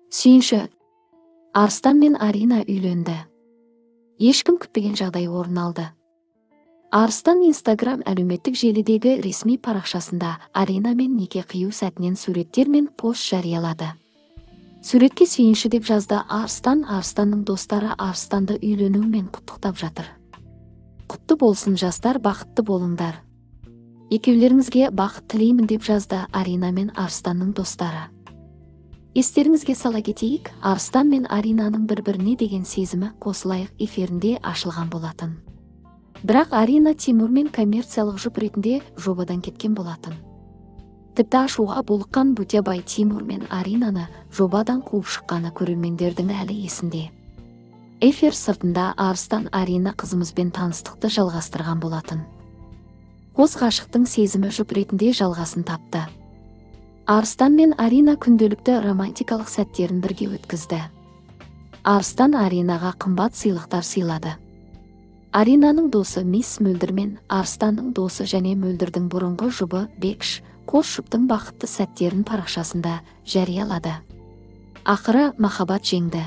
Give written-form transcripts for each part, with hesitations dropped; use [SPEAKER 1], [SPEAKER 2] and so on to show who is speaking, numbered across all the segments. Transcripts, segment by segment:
[SPEAKER 1] Сүйінші, Арыстан мен Арина үйленді. Ешкім күтпеген жағдай орын алды. Арыстан Instagram әлеуметтік желідегі ресми парақшасында Арина мен неке қию сәтінен суреттер мен пост жариялады. Суретке сүйінші деп жазды Арыстан. Арыстанның достары Арыстанды үйленуімен құттықтап жатыр. Құтты болсын жастар, бақытты болыңдар. Екеулеріңізге бақыт тілеймін деп жазды Арина мен Арыстанның достары. Естеріңізге сала кетейік, Арыстан мен Аринаның бір-біріне деген сезімі Қосылайық эфирінде ашылған болатын. Бірақ Арина Тимурмен коммерциялық жұп ретінде жобадан кеткен болатын. Тіпті ашуға булыққан Бөтебай Тимур мен Аринаны жобадан қуып шыққаны көрермендердің әлі есінде. Эфир сыртында Арыстан Арина қызымызбен таныстықты жалғастырған болатын. Қос ғашықтың сезімі жұп ретінде жалғасын тапты. Арыстан мен Арина күнделікті романтикалық сәттерін бірге өткізді. Арыстан Аринаға қымбат сыйлықтар сыйлады. Аринаның досы Мисс Мөлдір мен Арыстанның досы және Мөлдірдің бұрынғы жұбы Бекш қос жұптың бақытты сәттерін парақшасында жариялады. Ақыры махаббат жеңді.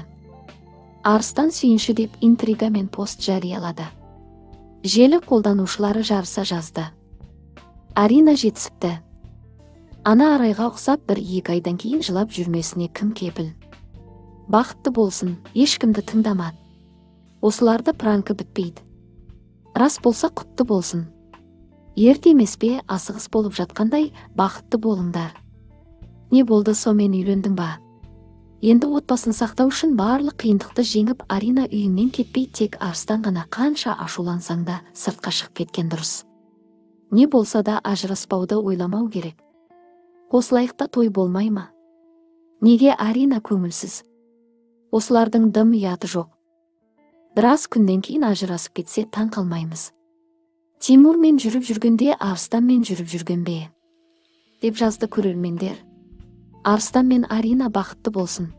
[SPEAKER 1] Арыстан сүйінші деп интрига мен пост жариялады. Желі қолданушылары жарыса жазды. Арина жетісіпті. Ана арайға ұқсап 1-2 айдан кейін жылап жүрмесіне кім кепіл? Бақытты болсын, ешкімді тыңдамады. Осыларды пранкі бітпейді. Рас болса құтты болсын. Ерте емес пе, асығыс болып жатқандай, бақытты болыңдар. Не болды, сомен үйлендің ба? Енді отбасын сақтау үшін барлық қиындықты жеңіп Арина үйіңнен кетпей, тек Арыстан ғана қанша ашулансаң да сыртқа шығып кеткен дұрыс. Не болса да ажыраспауды ойламау керек. Қосылайықта той болмай ма? Неге Арина көңілсіз? Осылардың дым ұяты жоқ. Біраз күннен кейін ажырасып кетсе таң қалмаймыз. Тимурмен жүріп жүргенде Арыстанмен жүріп жүрген бе? Деп жазды көрермендер. Арыстан мен Арина бақытты болсын.